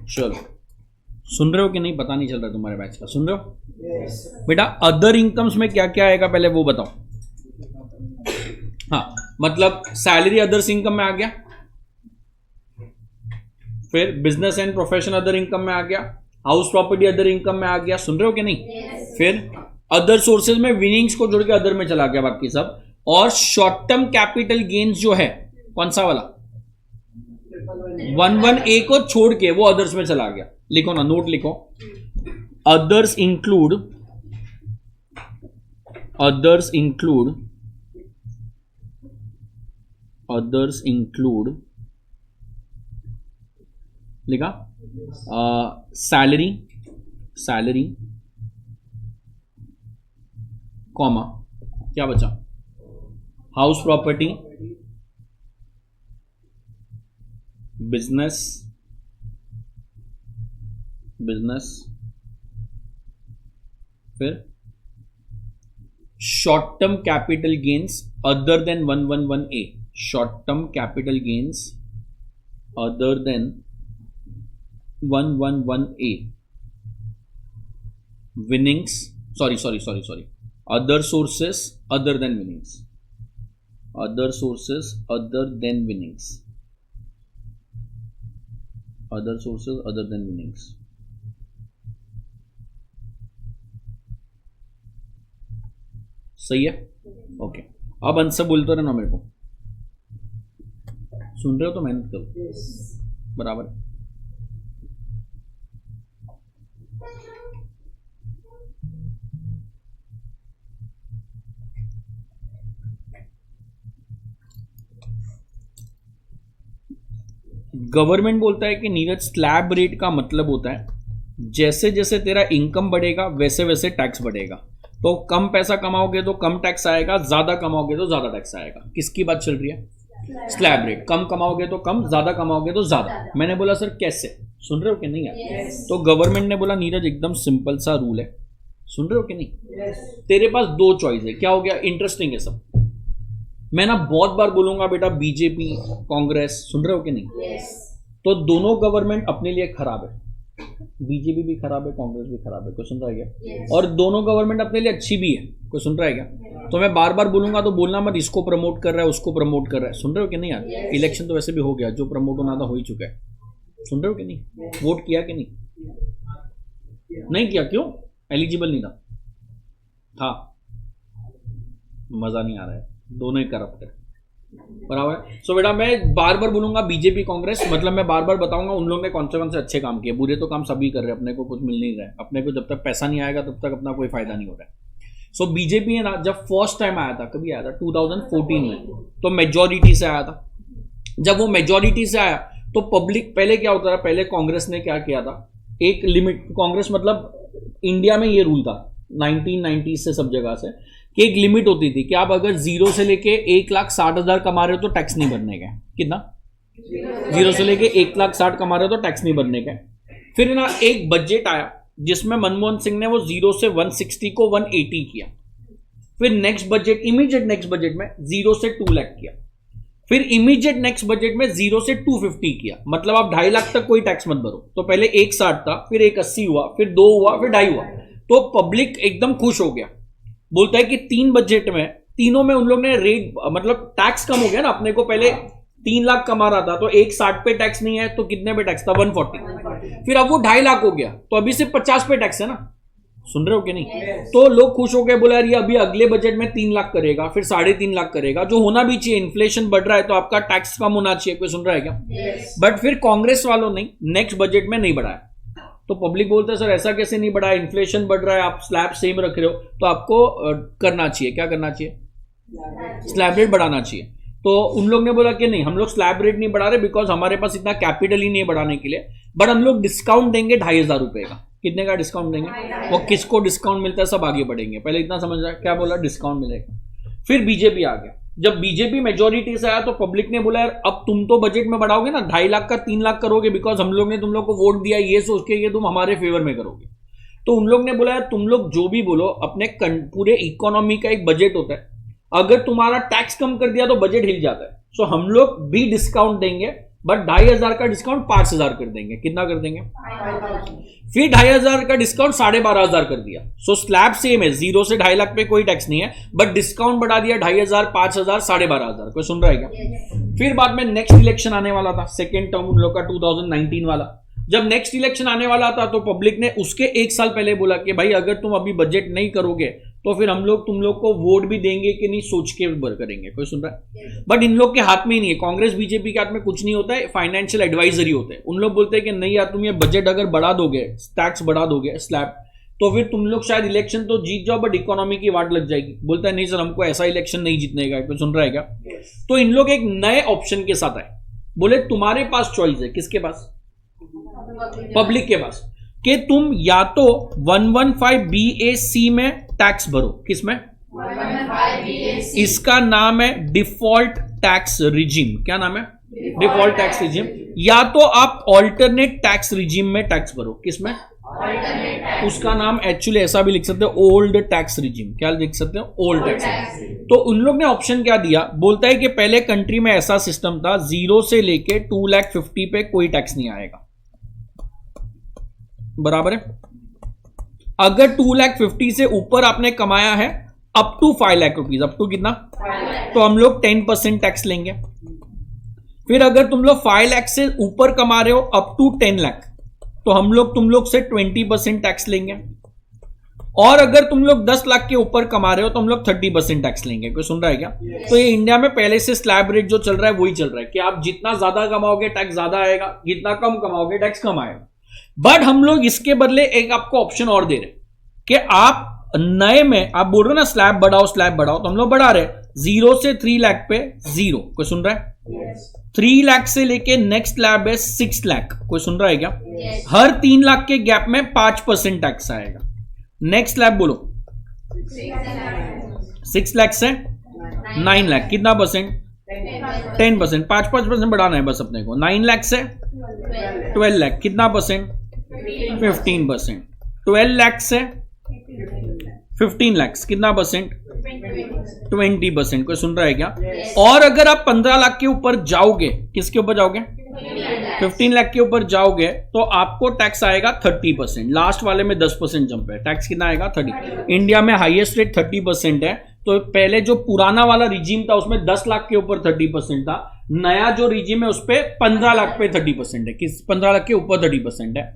चलो, सुन रहे हो कि नहीं, पता नहीं चल रहा तुम्हारे बैच का, सुन रहे हो? बेटा अदर इनकम्स में क्या क्या आएगा पहले वो बताओ। हाँ, मतलब सैलरी अदर्स इनकम में आ गया, फिर business and profession other income में आ गया, हाउस प्रॉपर्टी अदर इनकम में आ गया, सुन रहे हो कि नहीं? फिर अदर सोर्सेज में विनिंग्स को जोड़ के अदर में चला गया बाकी सब, और शॉर्ट टर्म कैपिटल गेन्स जो है कौन सा वाला 11A को छोड़ के वो अदर्स में चला गया। लिखो ना, नोट लिखो, अदर्स इंक्लूड लिखा सैलरी कॉमा क्या बचा, हाउस प्रॉपर्टी, बिजनेस फिर short term capital gains other than 111A, short term capital gains other than 111A, winnings, sorry, other sources other than winnings, सही है? ओके, अब आंसर बोलते रहना मेरे को, सुन रहे हो तो मेहनत करो। बराबर। गवर्नमेंट बोलता है कि नीरज स्लैब रेट का मतलब होता है जैसे जैसे तेरा इनकम बढ़ेगा वैसे वैसे टैक्स बढ़ेगा। तो कम पैसा कमाओगे तो कम टैक्स आएगा, ज्यादा कमाओगे तो ज्यादा टैक्स आएगा। किसकी बात चल रही है? Slab rate. कम कमाओगे तो कम, ज्यादा कमाओगे तो ज्यादा। मैंने बोला सर कैसे, सुन रहे हो कि नहीं यार? तो गवर्नमेंट ने बोला नीरज एकदम सिंपल सा रूल है, सुन रहे हो कि नहीं? तेरे पास दो चॉइस है। क्या हो गया? इंटरेस्टिंग है सब। मैं ना बहुत बार बोलूंगा बेटा बीजेपी कांग्रेस, सुन रहे हो कि नहीं? तो दोनों गवर्नमेंट अपने लिए खराब है, बीजेपी भी खराब है, कांग्रेस भी खराब है। कोई सुन रहा है क्या? और दोनों गवर्नमेंट अपने लिए अच्छी भी है। कोई सुन रहा है क्या? तो मैं बार बार बोलूंगा तो बोलना मत इसको प्रमोट कर रहा है उसको प्रमोट कर रहा है। सुन रहे हो कि नहीं यार? इलेक्शन तो वैसे भी हो गया, जो प्रमोट होना था हो ही चुका है। सुन रहे हो कि नहीं? वोट किया कि नहीं? नहीं किया, क्यों? एलिजिबल नहीं था। मजा नहीं आ रहा है, दोनों ही करप्ट है। बराबर। सो बेटा मैं बार बार बोलूंगा बीजेपी कांग्रेस, मतलब मैं बार बार बताऊंगा उन लोगों ने कौन से अच्छे काम किए। बुरे तो काम सभी कर रहे हैं, अपने को कुछ मिल नहीं रहा है। अपने को जब तक पैसा नहीं आएगा तब तक अपना कोई फायदा नहीं हो रहा है। सो बीजेपी है ना, जब फर्स्ट टाइम आया था, कभी आया था 2014 में, तो मेजोरिटी से आया था। जब वो मेजोरिटी से आया तो पब्लिक, पहले क्या होता था, पहले कांग्रेस ने क्या किया था, एक लिमिट, कांग्रेस मतलब इंडिया में ये रूल था 1990 से सब जगह से, कि एक लिमिट होती थी कि आप अगर 0 से लेके 1,60,000 कमा रहे हो तो टैक्स नहीं भरने का। कितना? 0 से लेके 1,60,000 कमा रहे हो तो टैक्स नहीं भरने का। फिर ना एक बजट आया जिसमें मनमोहन सिंह ने वो 0 से 160 को 180 किया। फिर next budget, immediate next budget में 0 से 2 लाख किया। फिर इमीडिएट नेक्स्ट बजट में 0 से 250 किया। मतलब आप 2.5 लाख तक कोई टैक्स मत भरो। तो पहले 160 था, फिर 180 हुआ, फिर 2 हुआ, फिर 2.5 हुआ। तो पब्लिक एकदम खुश हो गया, बोलता है कि 3 बजट में, तीनों में उन लोग ने रेट, मतलब टैक्स कम हो गया ना। अपने को पहले 3 लाख कमा रहा था तो 160 पे टैक्स नहीं है, तो कितने पे टैक्स था? 140। फिर अब वो 2.5 लाख हो गया तो अभी सिर्फ 50 पे टैक्स है ना। सुन रहे हो कि नहीं? तो लोग खुश हो गए, बोला यार ये अभी अगले बजट में 3 लाख करेगा, फिर 3.5 लाख करेगा, जो होना भी चाहिए। इन्फ्लेशन बढ़ रहा है तो आपका टैक्स कम होना चाहिए। कोई सुन रहा है क्या? बट फिर कांग्रेस वालों ने नेक्स्ट बजट में नहीं बढ़ाया। तो पब्लिक बोलते हैं सर ऐसा कैसे नहीं बढ़ा, इन्फ्लेशन बढ़ रहा है, आप स्लैब सेम रख रहे हो, तो आपको करना चाहिए, क्या करना चाहिए? स्लैब रेट बढ़ाना चाहिए। तो उन लोग ने बोला कि नहीं, हम लोग स्लैब रेट नहीं बढ़ा रहे बिकॉज हमारे पास इतना कैपिटल ही नहीं है बढ़ाने के लिए, बट हम लोग डिस्काउंट देंगे 2,500 रुपए का। कितने का डिस्काउंट देंगे? वो किसको डिस्काउंट मिलता है सब आगे बढ़ेंगे, पहले इतना समझ रहा है क्या बोला? डिस्काउंट मिलेगा। फिर बीजेपी आ गया। जब बीजेपी मेजोरिटी से आया तो पब्लिक ने बोला यार अब तुम तो बजट में बढ़ाओगे ना, 2.5 लाख का 3 लाख करोगे बिकॉज हम लोग ने तुम लोग को वोट दिया ये सोच के ये तुम हमारे फेवर में करोगे। तो उन लोग ने बोला यार तुम लोग जो भी बोलो, अपने पूरे इकोनॉमी का एक बजट होता है, अगर तुम्हारा टैक्स कम कर दिया तो बजट हिल जाता है। सो हम लोग भी डिस्काउंट देंगे बट 2,500 का डिस्काउंट 5,000 कर देंगे। कितना कर देंगे? फिर 2,500 का डिस्काउंट 12,500 कर दिया। सो स्लैब सेम है, 0 से 2.5 लाख पे कोई टैक्स नहीं है, बट डिस्काउंट बढ़ा दिया 2,500, 5,000, 12,500। कोई सुन रहा है क्या? फिर बाद में नेक्स्ट इलेक्शन आने वाला था, सेकेंड टर्म उन लोग का 2019 वाला। जब नेक्स्ट इलेक्शन आने वाला था तो पब्लिक ने उसके 1 साल पहले बोला कि भाई अगर तुम अभी बजट नहीं करोगे तो फिर हम लोग तुम लोग को वोट भी देंगे कि नहीं, सोच के करेंगे। कोई सुन रहा है? बट इन लोग के हाथ में ही नहीं है, कांग्रेस बीजेपी के हाथ में कुछ नहीं होता है, फाइनेंशियल एडवाइजरी होते हैं। उन लोग बोलते हैं कि नहीं यार तुम ये बजट अगर बढ़ा दोगे, टैक्स बढ़ा दोगे स्लैब, तो फिर तुम लोग शायद इलेक्शन तो जीत जाओ बट इकोनॉमी की वाट लग जाएगी। बोलता है नहीं सर हमको ऐसा इलेक्शन नहीं जीतने का। कोई सुन रहा है क्या? तो इन लोग एक नए ऑप्शन के साथ आए, बोले तुम्हारे पास चॉइस है। किसके पास? पब्लिक के पास, कि तुम या तो 115BAC में टैक्स भरो। किसमें? इसका नाम है डिफॉल्ट टैक्स रिजीम। क्या नाम है? Default tax regime. या तो आप ऑल्टरनेट टैक्स रिजीम में टैक्स भरो। किसमें? उसका नाम एक्चुअली ऐसा भी लिख सकते हो, ओल्ड टैक्स रिजीम। क्या लिख सकते हो? Old tax regime. तो उन लोग ने ऑप्शन क्या दिया? बोलता है कि पहले कंट्री में ऐसा सिस्टम था, 0 से लेके 2,50,000 पे कोई टैक्स नहीं आएगा। बराबर है? अगर 2,50,000 से ऊपर आपने कमाया है up to 5 lakh rupees, up to कितना? तो हम लोग 10% टैक्स लेंगे। फिर अगर तुम लोग 5 लाख से ऊपर कमा रहे हो अप टू 10 लाख, तो हम लोग तुम लोग से 20% टैक्स लेंगे। और अगर तुम लोग 10 लाख के ऊपर कमा रहे हो तो हम लोग 30% टैक्स लेंगे। कोई सुन रहा है क्या? तो ये इंडिया में पहले से स्लैब रेट जो चल रहा है वही चल रहा है कि आप जितना ज्यादा कमाओगे टैक्स ज्यादा आएगा, जितना कम कमाओगे टैक्स कम आएगा। बट हम लोग इसके बदले एक आपको ऑप्शन और दे रहे कि आप नए में आप बोल रहे हो ना स्लैब बढ़ाओ स्लैब बढ़ाओ, तो हम लोग बढ़ा रहे 0 से 3 लाख पे 0। कोई सुन रहा है? 3 लाख से लेके नेक्स्ट स्लैब है 6 लाख। कोई सुन रहा है क्या? हर 3 लाख के गैप में 5% टैक्स आएगा। नेक्स्ट स्लैब बोलो। 6 लाख से 9 लाख कितना परसेंट? 10%। 5% बढ़ाना है बस अपने को। 9 लाख से 12 लाख कितना परसेंट? 15%। 12 लाख से 15 लाख कितना परसेंट? 20%। कोई सुन रहा है क्या? और अगर आप 15 लाख के ऊपर जाओगे, किसके ऊपर जाओगे? 15 लाख के ऊपर जाओगे तो आपको टैक्स आएगा 30%। लास्ट वाले में 10% जंप है। टैक्स कितना आएगा? 30। इंडिया में हाईएस्ट रेट 30% है। तो पहले जो पुराना वाला रिजीम था उसमें 10 लाख के ऊपर 30% था। नया जो रिजीम है उस पर 15 लाख पे 30% है। किस 15 लाख के ऊपर 30% है।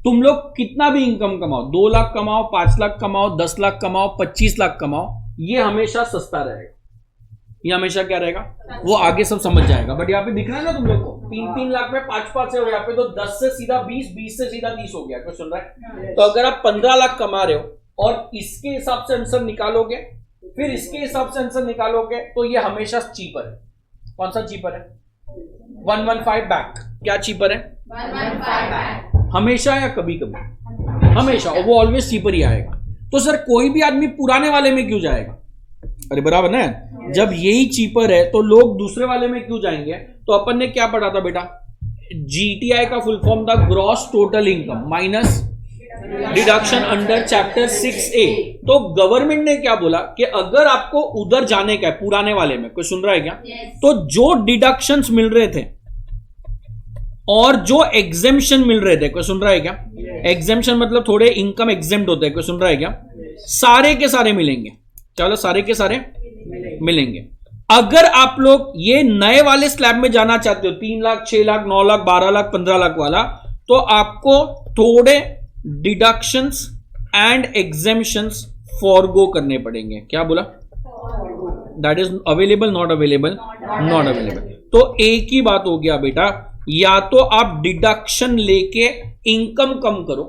तुम लोग कितना भी इनकम कमाओ, 2 लाख कमाओ, 5 लाख कमाओ, 10 लाख कमाओ, 25 लाख कमाओ, ये हमेशा सस्ता रहेगा। ये हमेशा क्या रहेगा? वो आगे सब समझ जाएगा। बट यहाँ पे दिख रहा है ना तुम लोग को 3-3 लाख में 5-5 है, और यहाँ पे तो 10 से सीधा 20, 20 से सीधा 30 हो गया। क्या सुन रहा है? तो अगर आप 15 लाख कमा रहे हो और इसके हिसाब से आंसर निकालोगे, फिर इसके हिसाब से आंसर निकालोगे, तो ये हमेशा चीपर है। कौन सा चीपर है? 115 बैक। क्या चीपर है? 115 बैक। हमेशा या कभी कभी? हमेशा। और वो ऑलवेज चीपर ही आएगा। तो सर कोई भी आदमी पुराने वाले में क्यों जाएगा? अरे बराबर ना, जब यही चीपर है तो लोग दूसरे वाले में क्यों जाएंगे? तो अपन ने क्या पढ़ा था बेटा? GTI का फुल फॉर्म था gross total income minus deduction under chapter 6A। तो गवर्नमेंट ने क्या बोला कि अगर आपको उधर जाने का है पुराने वाले में, कोई सुन रहा है क्या? तो जो डिडक्शंस मिल रहे थे और जो एग्जेम्पशन मिल रहे थे, कोई सुन रहा है क्या? एग्जेम्पशन मतलब थोड़े इनकम एग्जेम्प्ट होते हैं। कोई सुन रहा है क्या? सारे के सारे मिलेंगे। चलो सारे के सारे मिलेंगे। अगर आप लोग ये नए वाले स्लैब में जाना चाहते हो, 3 लाख, 6 लाख, 9 लाख, 12 लाख, 15 लाख वाला, तो आपको थोड़े डिडक्शंस एंड एग्जेम्पशंस फॉरगो करने पड़ेंगे। क्या बोला? That is available, not available, not available. तो एक ही बात हो गया बेटा, या तो आप डिडक्शन लेके इनकम कम करो,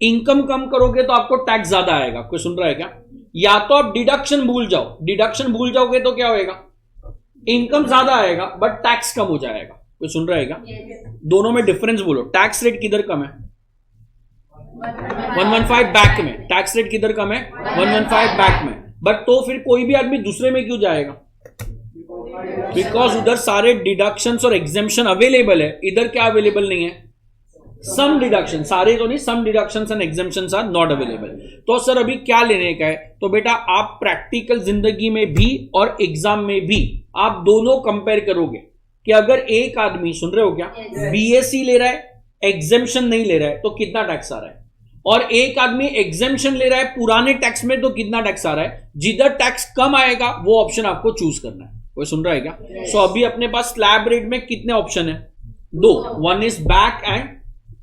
इनकम कम करोगे तो आपको टैक्स ज्यादा आएगा। कोई सुन रहा है क्या? या तो आप डिडक्शन भूल जाओ, डिडक्शन भूल जाओगे तो क्या होएगा? इनकम ज्यादा आएगा बट टैक्स कम हो जाएगा। कोई सुन रहा है क्या? दोनों में डिफरेंस बोलो। टैक्स रेट किधर कम है? 115 बैक में। टैक्स रेट किधर कम है? 115 बैक में। बट तो फिर कोई भी आदमी दूसरे में क्यों जाएगा? बिकॉज उधर सारे डिडक्शंस और एग्जेम्पशन अवेलेबल है, इधर क्या अवेलेबल नहीं है? Some deduction. सारे तो नहीं, some deductions and exemptions are not available. तो सर अभी क्या लेने का है? तो बेटा आप प्रैक्टिकल जिंदगी में भी और एग्जाम में भी आप दोनों कंपेयर करोगे कि अगर एक आदमी, सुन रहे हो क्या, बीएससी ले रहा है, एग्जेम्पशन नहीं ले रहा है, तो कितना टैक्स आ रहा है, और एक आदमी एग्जेम्पशन ले रहा है पुराने टैक्स में, तो कितना टैक्स आ रहा है। जिधर टैक्स कम आएगा वो ऑप्शन आपको चूज करना है। कोई सुन रहा है क्या? सो अभी अपने पास स्लैब रेट में कितने ऑप्शन है? दो। One is back and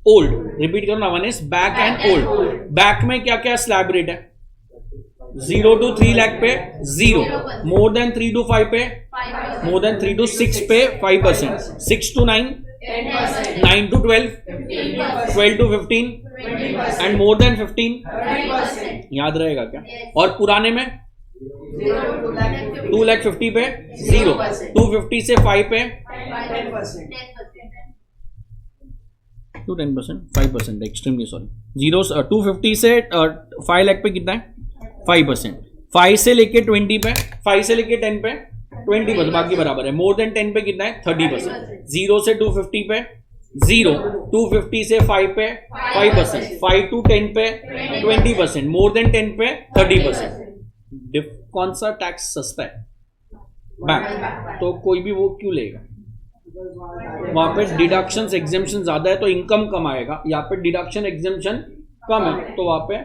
old. Repeat करो ना, one is back and old. Back में क्या क्या स्लैब रेट है? 0 to 3 लाख पे 0, मोर देन 3 to 5 पे, मोर देन 3 to 6 पे 5%, 6 to 9, 9 to 12, 12 to 15 and more than 15, याद रहेगा क्या? और पुराने में 2,50,000 पे 0, 250 से 5 पे टू 10%, 5%, एक्सट्रीमली सॉरी, 250 से 5 लाख पे कितना है? 5%। 5 से लेके 20 पे, 5 से लेके 10 पे 20%, बाकी बराबर है। मोर देन 10 पे कितना है? 30%। 0 से 250 पे 0, 250 से 5 पे 5%, 5 to 10 पे 20%, मोर देन 10 पे 30%। कौन सा टैक्स सस्ता है? बैंक। तो कोई भी वो क्यों लेगा? वहां पे डिडक्शन एग्जेम्पशन ज्यादा है तो इनकम कम आएगा, यहाँ पे डिडक्शन एग्जेम्पशन कम है तो वहां पे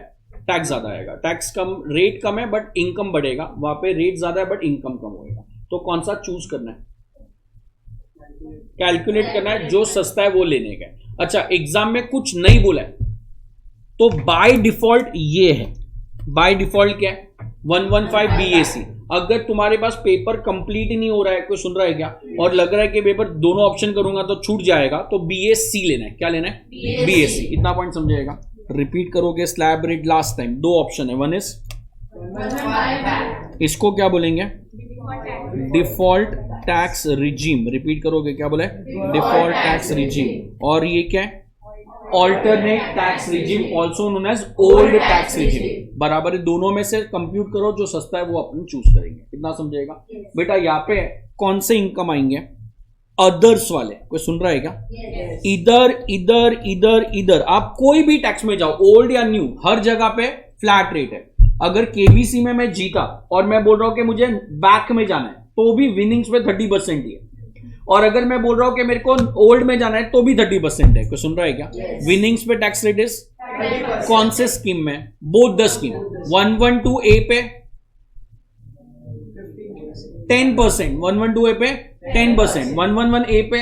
टैक्स ज्यादा आएगा। टैक्स कम, रेट कम है बट इनकम बढ़ेगा, वहां पे रेट ज्यादा है बट इनकम कम होएगा। तो कौन सा चूज करना है? कैलकुलेट करना है, जो सस्ता है वो लेने का है। अच्छा, एग्जाम में कुछ नहीं बोला है तो बाय डिफॉल्ट ये है। बाय डिफॉल्ट क्या है? 115 बीएसी। अगर तुम्हारे पास पेपर कंप्लीट ही नहीं हो रहा है, कोई सुन रहा है क्या, और लग रहा है कि पेपर दोनों ऑप्शन करूंगा तो छूट जाएगा, तो बीएससी लेना है। क्या लेना है? बीएससी। इतना पॉइंट समझेगा। रिपीट करोगे स्लैब रेट लास्ट टाइम। दो ऑप्शन है, वन इज, इसको क्या बोलेंगे? Default tax regime. रिपीट करोगे, क्या बोले? Default tax regime. और ये क्या है? Alternate tax regime, also known as old tax regime. बराबर है, दोनों में से कंप्यूट करो, जो सस्ता है वो अपन चूज करेंगे। कितना समझेगा बेटा? यहाँ पे कौन से इनकम आएंगे? अदर्स वाले। कोई सुन रहा है क्या? इधर इधर इधर इधर, आप कोई भी टैक्स में जाओ, ओल्ड या न्यू, हर जगह पे फ्लैट रेट है। अगर केबीसी में मैं जीता और मैं बोल रहा हूं कि मुझे बैक में जाना है, तो भी विनिंग्स पे 30% ही है। और अगर मैं बोल रहा हूं कि मेरे को ओल्ड में जाना है, तो भी 30% है। कोई सुन रहा है क्या? विनिंग्स पे टैक्स रेट इज कौन से स्कीम में? Both the scheme. 112A पे 10%, 112A पे 10%, 111A पे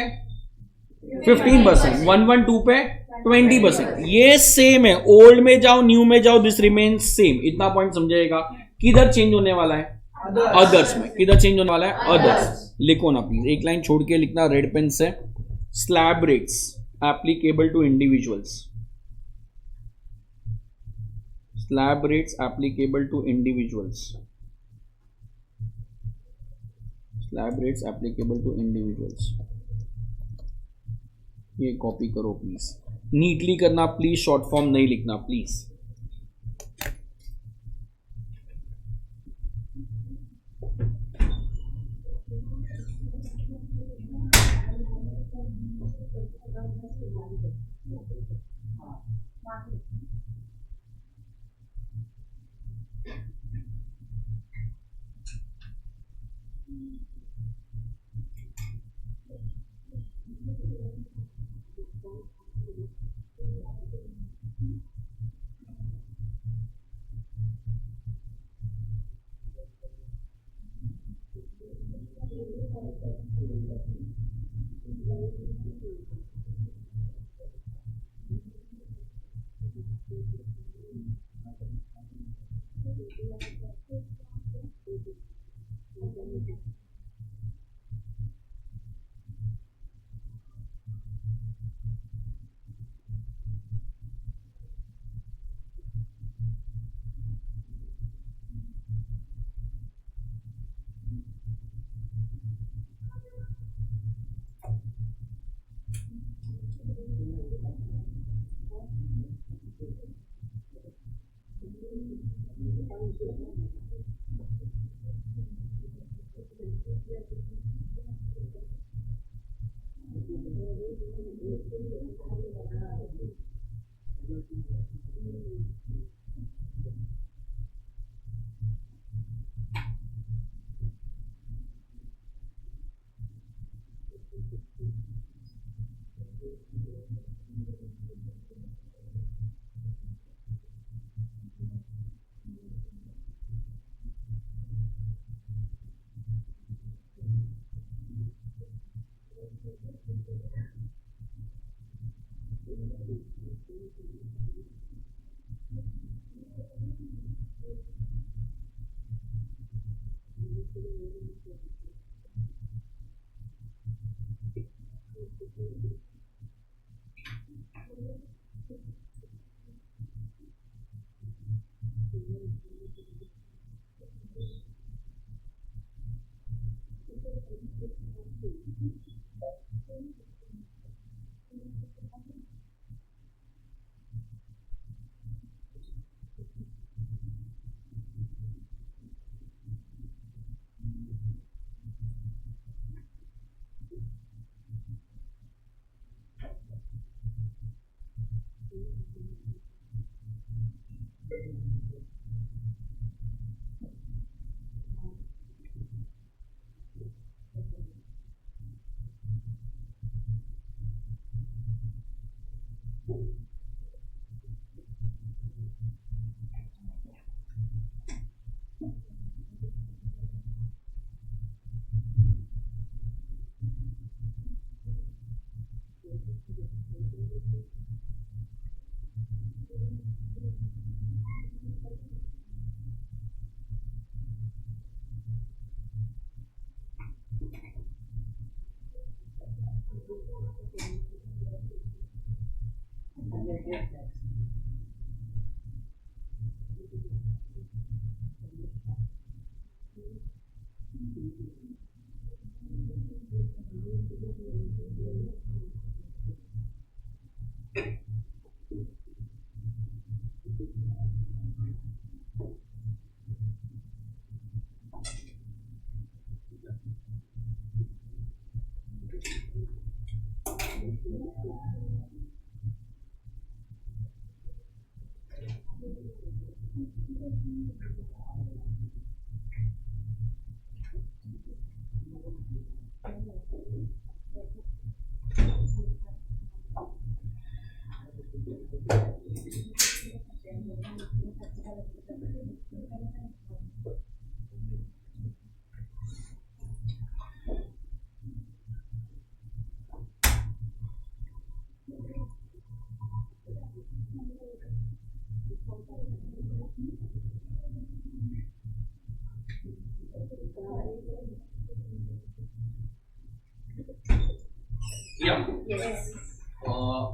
15%, 112 पे 20%। ये सेम है, ओल्ड में जाओ न्यू में जाओ, दिस रिमेन सेम। इतना पॉइंट समझेगा। किधर चेंज होने वाला है? अदर्स में। किधर चेंज होने वाला है? अदर्स। लिखो ना प्लीज, एक लाइन छोड़ के लिखना रेड पेन से। Slab rates applicable to individuals. Slab rates applicable to individuals. Slab rates applicable to individuals. ये कॉपी करो प्लीज, नीटली करना प्लीज, शॉर्ट फॉर्म नहीं लिखना प्लीज।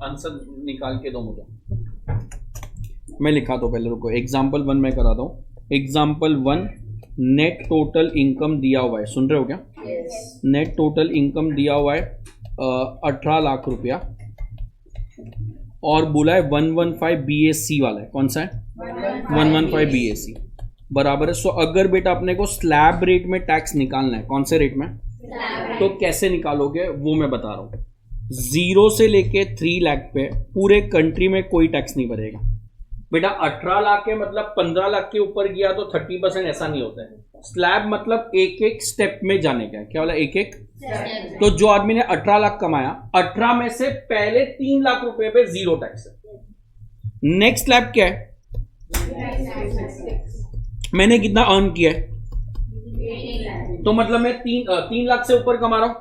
आंसर निकाल के दो मुझे, मैं लिखा तो पहले, रुको। एग्जाम्पल 1 मैं कराता हूँ। एग्जाम्पल 1, नेट टोटल इनकम दिया हुआ है, सुन रहे हो क्या? नेट टोटल इनकम दिया हुआ है 18 लाख रुपया, और बोला है 115 BAC वाला है। कौन सा है? 115 BAC बराबर है। सो अगर बेटा अपने को स्लैब रेट में टैक्स निकालना है, कौन से रेट में, तो कैसे निकालोगे वो मैं बता रहा हूँ। 0 से लेके 3 लाख पे पूरे कंट्री में कोई टैक्स नहीं भरेगा बेटा। 18 लाख है मतलब 15 लाख के ऊपर गया तो 30%, ऐसा नहीं होता है। स्लैब मतलब एक एक स्टेप में जाने का है। क्या बोला? एक एक। तो जो आदमी ने 18 लाख कमाया, 18 में से पहले 3 लाख रुपए पे 0 टैक्स है। नेक्स्ट स्लैब क्या है? मैंने कितना अर्न किया है, तो मतलब मैं 3 लाख से ऊपर कमा रहा हूं।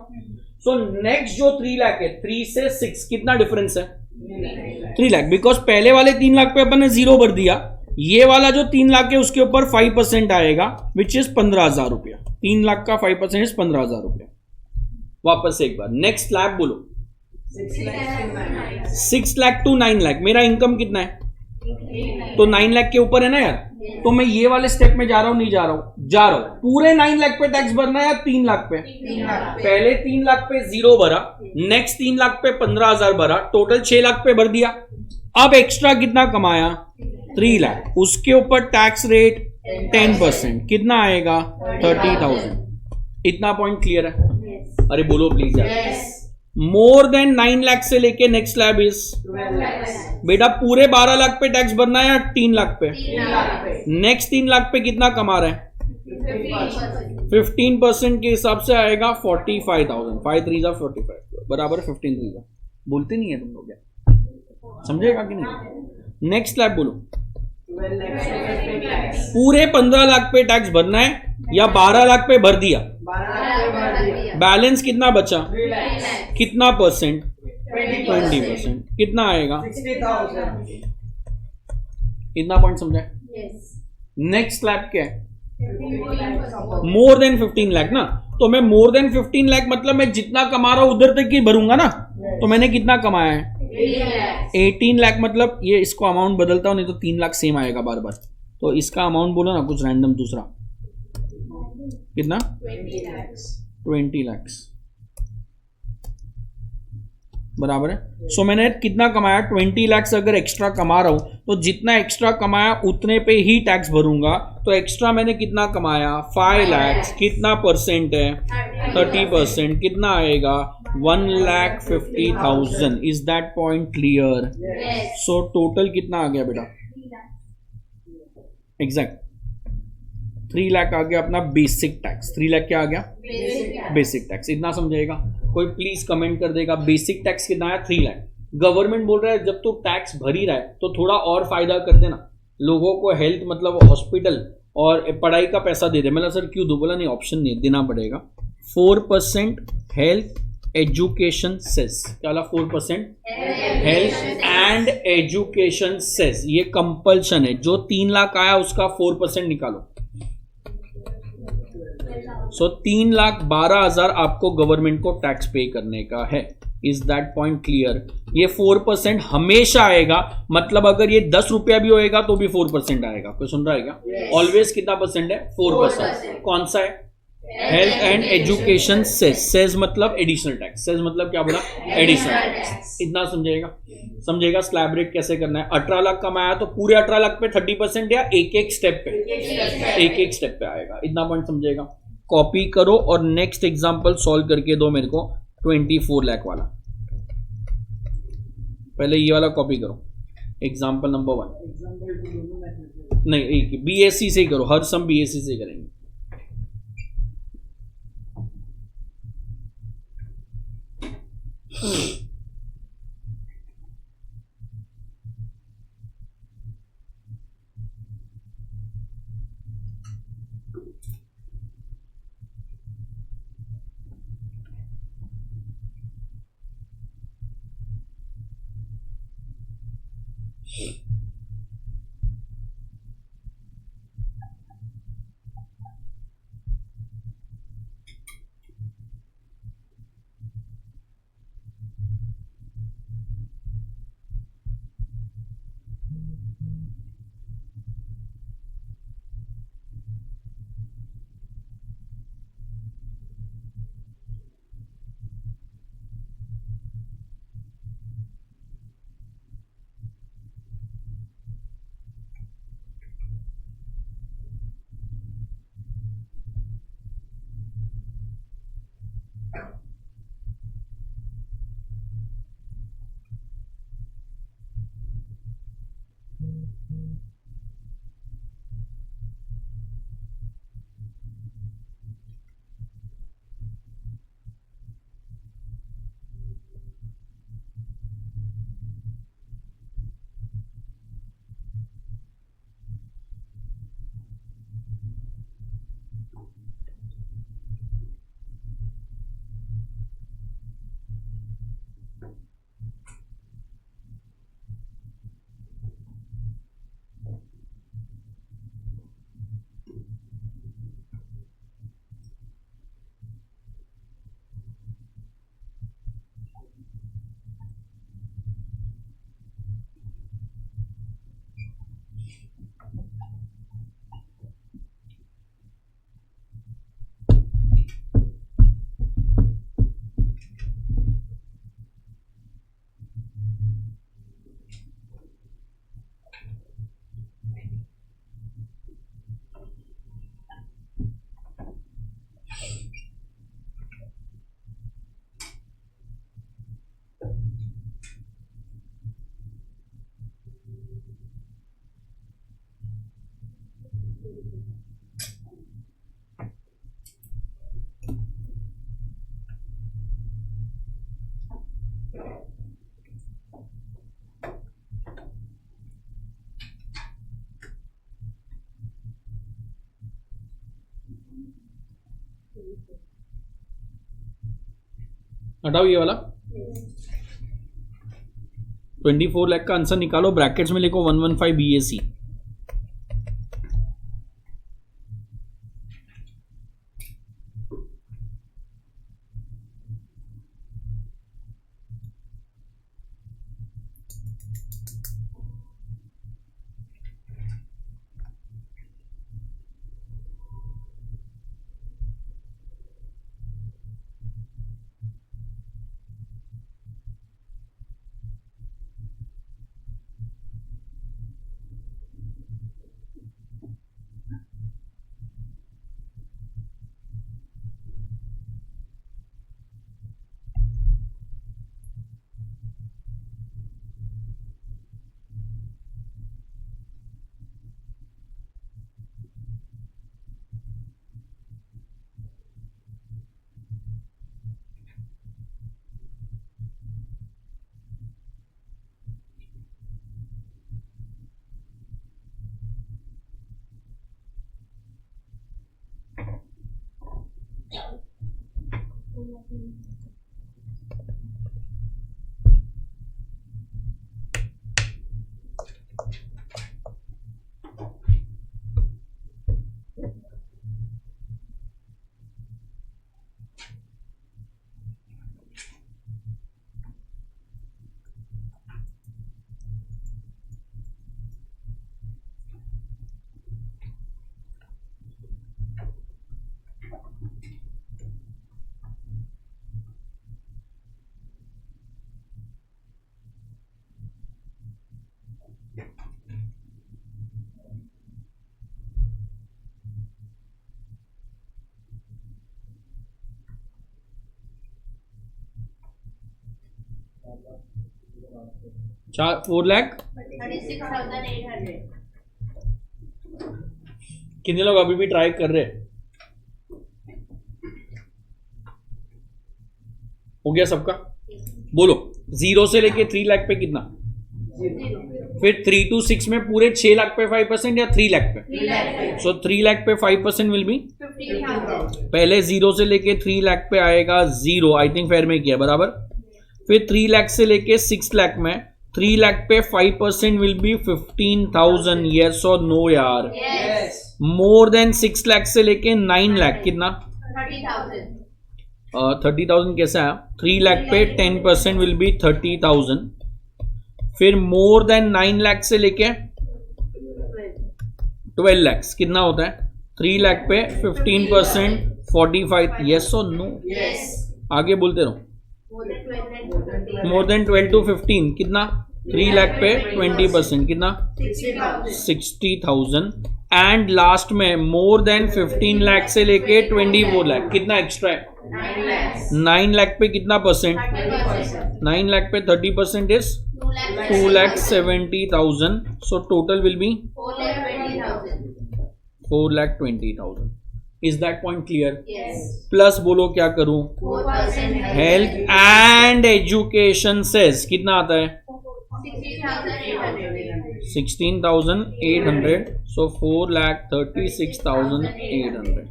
सो नेक्स्ट जो 3 लाख है, 3 से 6 कितना डिफरेंस है? 3 लाख। बिकॉज पहले वाले 3 लाख पे अपन ने 0 भर दिया, ये वाला जो 3 लाख है उसके ऊपर 5% आएगा, विच इज 15,000 रुपया। 3 लाख का 5% इज 15,000 रुपया। वापस एक बार नेक्स्ट स्लैब बोलो। 6 लाख टू 9 लाख। मेरा इनकम कितना है? तो 9 लाख के ऊपर है ना यार। तो मैं ये वाले स्टेप में जा रहा हूं, नहीं जा रहा हूं? जा रहा हूं। पूरे 9 लाख पे टैक्स भरना है या 3 लाख पे? पहले 3 लाख पे 0 भरा, नेक्स्ट 3 लाख पे 15,000 भरा, टोटल 6 लाख पे भर दिया। अब एक्स्ट्रा कितना कमाया? 3 लाख। उसके ऊपर टैक्स रेट 10%, कितना आएगा? 30,000। इतना पॉइंट क्लियर है? अरे बोलो प्लीज यार। मोर देन 9 लाख से लेके नेक्स्ट स्लैब इज 12 लाख। बेटा पूरे 12 लाख पे टैक्स भरना है या 3 लाख पे? नेक्स्ट 3 लाख पे कितना कमा रहा है? 15% के हिसाब से आएगा 45,000। 5 3 45। बराबर 15 का। बोलते नहीं है तुम लोग क्या, समझेगा कि नहीं? नेक्स्ट स्लैब बोलो। पूरे 15 लाख पे टैक्स भरना है या 12 लाख पे भर दिया, बैलेंस कितना बचा, कितना परसेंट, 20%, कितना आएगा, इतना पॉइंट समझा? नेक्स्ट स्लैब क्या है, मोर देन 15 लाख ना। तो मैं मोर देन 15 लाख मतलब मैं जितना कमा रहा हूं उधर तक ही भरूंगा ना। तो मैंने कितना कमाया है, 18 लाख। मतलब ये इसको अमाउंट बदलता हूं, नहीं तो 3 लाख सेम आएगा बार बार। तो इसका अमाउंट बोलो ना कुछ रैंडम दूसरा, कितना, 20 लाख बराबर है। सो मैंने कितना कमाया, 20 लाख अगर एक्स्ट्रा कमा रहा हूं तो जितना एक्स्ट्रा कमाया उतने पे ही टैक्स भरूंगा। तो एक्स्ट्रा मैंने कितना कमाया, 5 लाख। कितना परसेंट है, 30%, कितना आएगा, 1,50,000। Is that point clear? So total कितना आ गया बेटा, एग्जैक्ट 3 लाख आ गया अपना बेसिक टैक्स। 3 लाख क्या आ गया, बेसिक टैक्स। इतना समझेगा? कोई प्लीज कमेंट कर देगा बेसिक टैक्स कितना है, 3 लाख। गवर्नमेंट बोल रहा है जब तू टैक्स भर ही रहा है तो थोड़ा और फायदा कर देना लोगों को, हेल्थ मतलब हॉस्पिटल और पढ़ाई का पैसा दे दे। मतलब सर क्यों दो, बोला नहीं ऑप्शन नहीं देना पड़ेगा। 4% हेल्थ एजुकेशन सेस, क्या वाला 4% हेल्थ एंड एजुकेशन सेस, ये कंपल्शन है। जो 3 लाख आया उसका 4% निकालो। सो 3,12,000 आपको गवर्नमेंट को टैक्स पे करने का है। Is that point clear? ये 4% हमेशा आएगा, मतलब अगर ये 10 रुपया भी होएगा तो भी 4% आएगा। कोई सुन रहा है क्या? ऑलवेज कितना परसेंट है, 4%। कौन सा है, health and education cess. Cess मतलब एडिशनल टैक्स, सेस मतलब क्या बोला, एडिशनल टैक्स। इतना समझेगा? समझेगा स्लैब रेट कैसे करना है। 18 लाख कमाया तो पूरे 18 लाख पे 30% या एक एक स्टेप पे, एक एक स्टेप पे आएगा। इतना पॉइंट समझेगा? कॉपी करो और नेक्स्ट एग्जांपल सॉल्व करके दो मेरे को, 24 लाख वाला। पहले ये वाला कॉपी करो, एग्जांपल नंबर 1। नहीं, एक बीएससी से ही करो, हर सम बीएससी से करेंगे। हटाओ ये वाला। 24 लाख का आंसर निकालो, ब्रैकेट्स में लिखो 115 BAC। चार 4 लाख 36,800। कितने लोग अभी भी ट्राई कर रहे हैं? हो गया सबका? बोलो 0 से लेके 3 लाख पे कितना? फिर 3 to 6 में पूरे 6 लाख पे 5% या 3 लाख पे? सो 3 लाख पे 5% विल बी 15,000। पहले 0 से लेके 3 लाख पे आएगा 0, आई थिंक फेयर में किया बराबर। फिर 3 लाख से लेके 6 लाख में 3 लाख पे 5% विल बी 15,000। यस और नो यार? Yes। मोर देन 6 लाख से लेके 9 लाख कितना? 30,000। 30,000 कैसा है? 3 लाख पे 10% विल बी 30,000। फिर मोर देन 9 लाख से लेके 12 लाख कितना होता है? 3 लाख पे 15% 45। यस और नो? Yes। आगे बोलते रहो। More than 12 more than 12 to 15 कितना? 3 लाख पे 20% कितना? 60,000। 60,000। एंड लास्ट में मोर देन 15 लाख से लेके 24 लाख कितना एक्स्ट्रा है? 9 lakhs। 9 लाख पे कितना परसेंट? 30%। 9 lakh पे 30% is 2 lakhs। 2,70,000. So total will be 4,20,000। 4,20,000. Is that point clear? Yes। Plus बोलो क्या करूं? 4% हेल्थ एंड एजुकेशन सेस कितना आता है? 60,800। 16,800. So 4,36,800.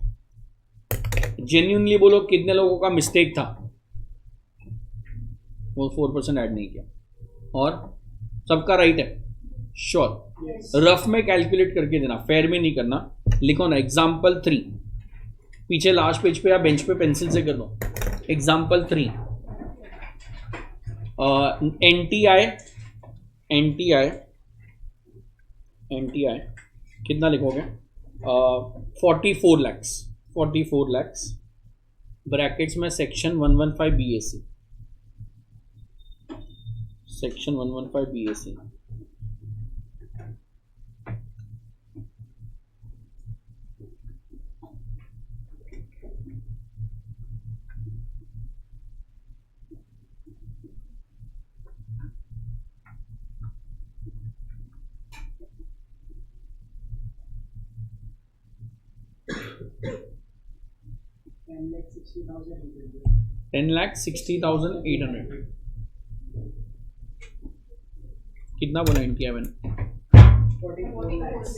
जेन्युइनली बोलो कितने लोगों का मिस्टेक था? वो 4% ऐड नहीं किया और सबका राइट है? श्योर। रफ में कैलकुलेट करके देना, फेयर में नहीं करना। लिखो ना एग्जाम्पल 3, पीछे लास्ट पेज पे या बेंच पे पेंसिल से कर दो। एग्जाम्पल 3 एनटीआई कितना लिखोगे? 44 lakhs ब्रैकेट्स में सेक्शन 115 BAC, सेक्शन 115 BAC। $10,60,800। कितना बोला इन किया मैंने? 44 lakhs.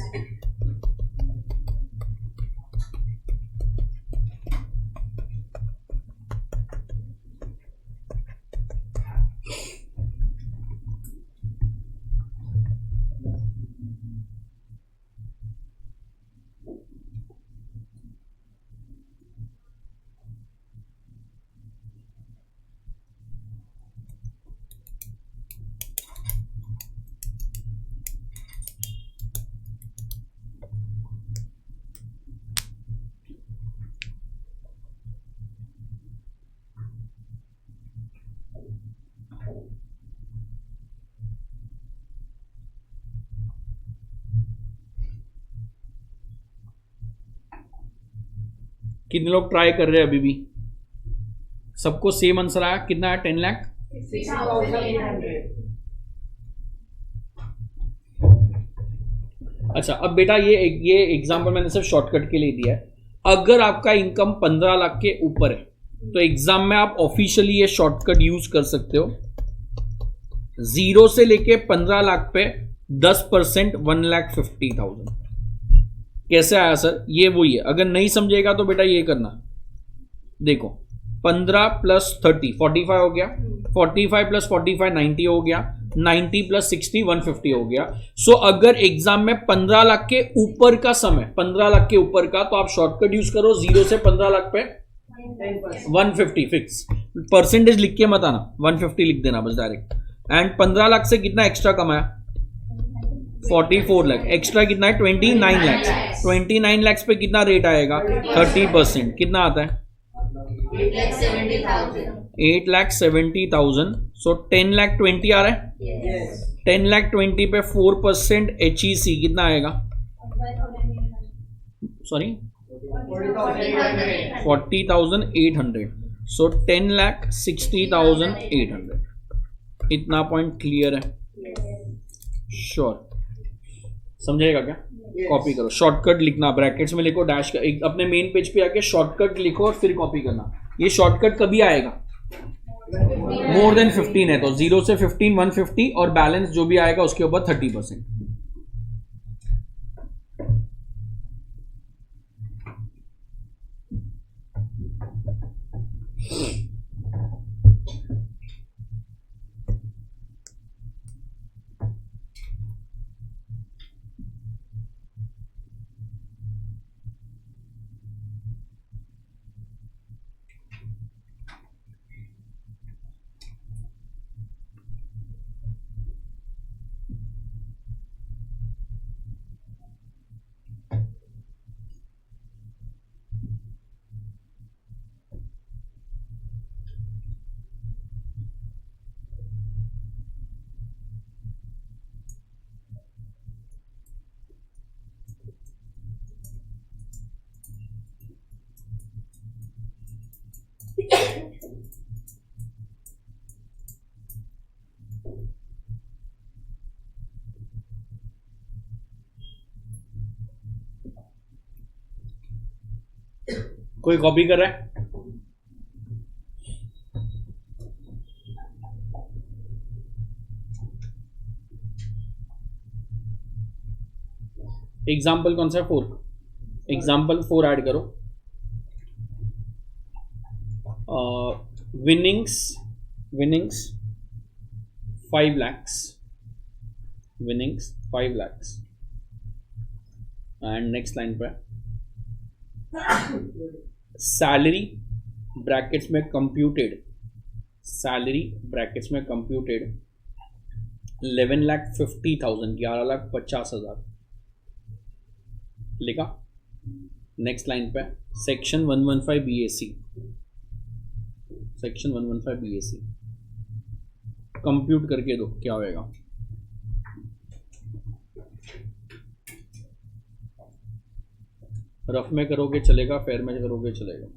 कितने लोग ट्राई कर रहे हैं अभी भी? सबको सेम आंसर आया? कितना है? 10 लाख। 6,800. अच्छा, अब बेटा ये एग्जांपल मैंने सिर्फ शॉर्टकट के लिए दिया है। अगर आपका इनकम 15 लाख के ऊपर है तो एग्जाम में आप ऑफिशियली ये शॉर्टकट यूज कर सकते हो। 0 से लेके 15 लाख पे 10% 1,50,000। कैसे आया सर? ये वही है। अगर नहीं समझेगा तो बेटा ये करना, देखो 15 प्लस 30 45 हो गया, 45 प्लस 45 90 हो गया, 90 प्लस 60 150 हो गया। सो अगर एग्जाम में 15 लाख के ऊपर का सम है, 15 लाख के ऊपर का, तो आप शॉर्टकट यूज करो। 0 से 15 लाख पे 10%. 150 फिक्स। परसेंटेज लिख के मत आना, 150 लिख देना बस डायरेक्ट। एंड 15 लाख से कितना एक्स्ट्रा कमाया? 44 लाख। एक्स्ट्रा कितना है? 29 लाख। 29 लाख पे कितना रेट आएगा? 30%। कितना आता है? 8,70,000. 8,70,000। सो 10,20,000 आ रहा है। Yes. 10,20,000 पे 4% HEC कितना आएगा? सॉरी 40,800. 40,800। सो 10,60,800। इतना पॉइंट क्लियर है? श्योर। समझेगा क्या? कॉपी करो, शॉर्टकट लिखना, ब्रैकेट्स में लिखो, डैश का एक अपने मेन पेज पे आके शॉर्टकट लिखो और फिर कॉपी करना। ये शॉर्टकट कभी आएगा? मोर देन 15 है तो 0 से 15 150 और बैलेंस जो भी आएगा उसके ऊपर 30%। कोई कॉपी कर रहा है? एग्जाम्पल कौन सा है? 4। एग्जाम्पल 4 ऐड करो। Winnings 5 lakhs, winnings 5 lakhs। And next line पे सैलरी ब्रैकेट्स में कंप्यूटेड, सैलरी ब्रैकेट्स में कंप्यूटेड 11,50,000, 11,50,000 लिखा। नेक्स्ट लाइन पे section 115 BAC, section 115 BAC compute करके दो क्या होएगा। रफ में करोगे चलेगा, फेयर में करोगे चलेगा।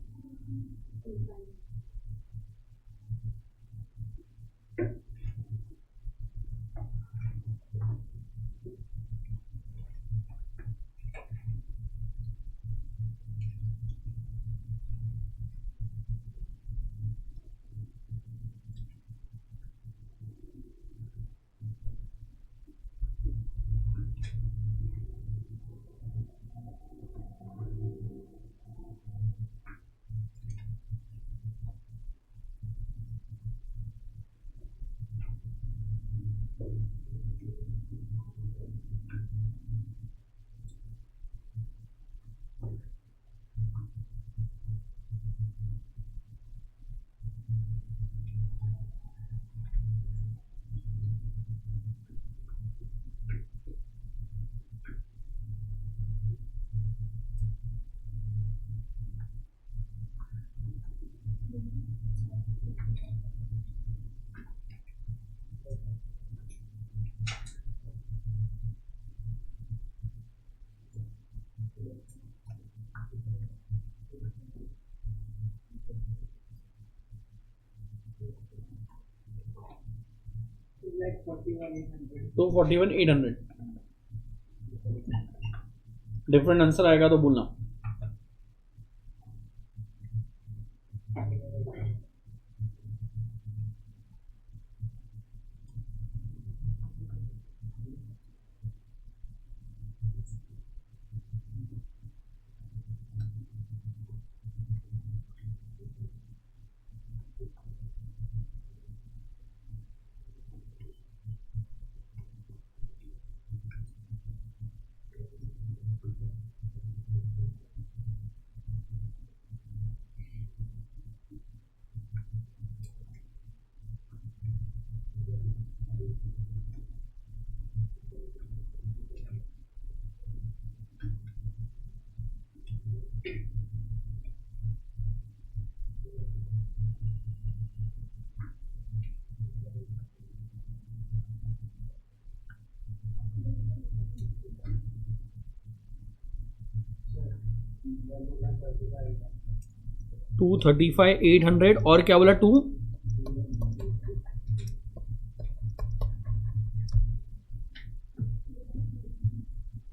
Like 41,800. 241,800 डिफरेंट आंसर आएगा तो बोलना. टू 35,800 और क्या बोला 2.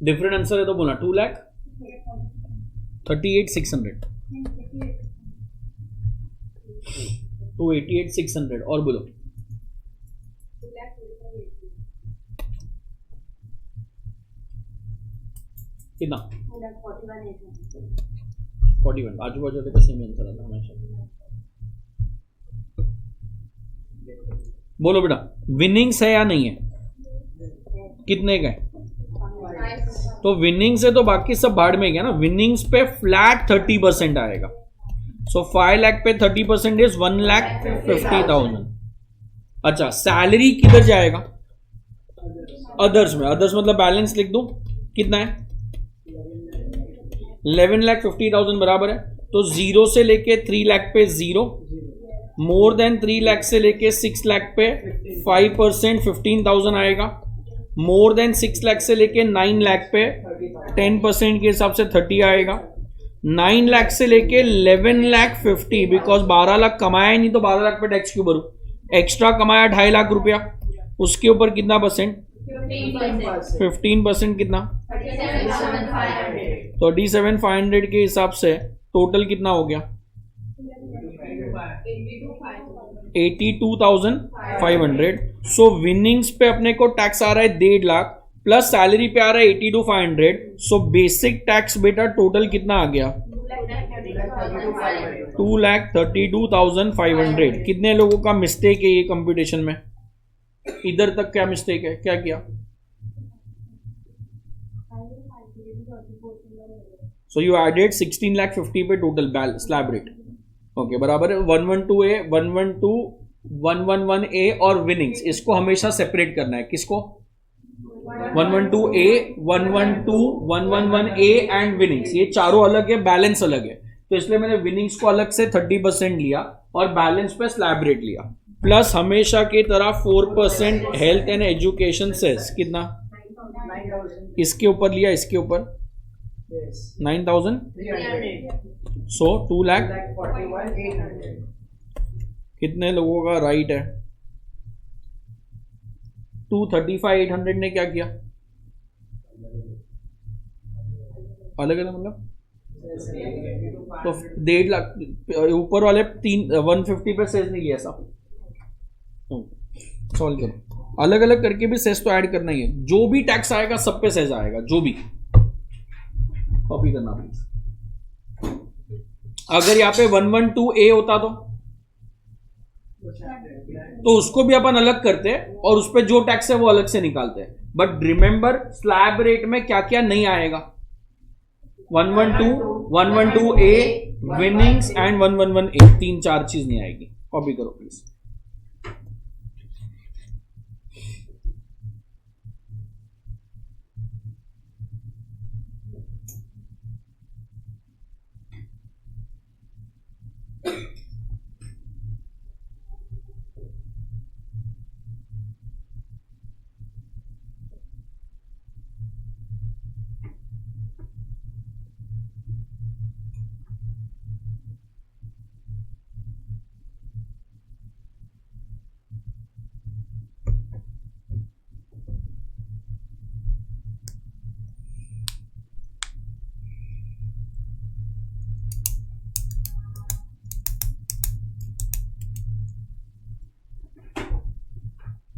डिफरेंट आंसर है तो बोलना 2,38,600 288,600 और बोलो कितना 41 आजू बाजू का सेम आंसर आता हमेशा. बोलो बेटा विनिंग्स है या नहीं है, कितने का है. तो विनिंग्स है तो बाकी सब भाड़ में गया ना. विनिंग्स पे फ्लैट 30% आएगा. सो 5 लाख पे 30% इज 1,50,000. अच्छा सैलरी किधर जाएगा, अदर्स में. अदर्स मतलब बैलेंस लिख दो कितना है 11,50,000 बराबर है. तो 0 से लेके 3 लाख पे 0, मोर देन 3 लाख से लेके 6 लाख पे 5% 15,000 आएगा. मोर देन 6 लाख से लेके 9 लाख पे 10% के हिसाब से 30 आएगा. 9 लाख से लेके 11,50,000 बिकॉज 12 लाख कमाया ही नहीं तो 12 लाख पे टैक्स क्यों भरूं. एक्स्ट्रा कमाया 2.5 लाख रुपया, उसके ऊपर कितना परसेंट 15% कितना 37,500 के हिसाब से टोटल कितना हो गया 82,500. सो विनिंग्स पे अपने को टैक्स आ रहा है 1.5 लाख प्लस सैलरी पे आ रहा है 82,500. सो बेसिक टैक्स बेटा टोटल कितना आ गया 2,32,500. कितने लोगों का मिस्टेक है ये कंप्यूटेशन में, इधर तक क्या मिस्टेक है, क्या किया. सो यू एडेड 16,50,000 पे टोटल स्लैब रेट. ओके बराबर है. 112A 112 111A और विनिंग्स इसको हमेशा सेपरेट करना है. किसको 112A 112 111A एंड विनिंग्स ये चारों अलग है, बैलेंस अलग है. तो इसलिए मैंने विनिंग्स को अलग से 30% लिया और बैलेंस पे स्लैब रेट लिया. प्लस हमेशा की तरह 4% हेल्थ एंड एजुकेशन सेस कितना 9,000. इसके ऊपर लिया, इसके ऊपर Yes. 9,000. 300. सो 2 लाख 41,800. कितने लोगों का राइट है 235,800 ने क्या किया अलग अलग मतलब तो 1.5 लाख ऊपर वाले 150 पे सेस नहीं किया ऐसा. सॉल्व करो अलग अलग करके भी सेस तो ऐड करना ही है. जो भी टैक्स आएगा सब पे सेस आएगा, जो भी. कॉपी करना प्लीज. अगर यहाँ पे 112A होता तो उसको भी अपन अलग करते और उस पर जो टैक्स है वो अलग से निकालते हैं. बट रिमेंबर स्लैब रेट में क्या क्या नहीं आएगा 112A विनिंग्स एंड 111A 3-4 चीज नहीं आएगी. कॉपी करो प्लीज.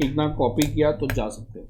इतना कॉपी किया तो जा सकते हो।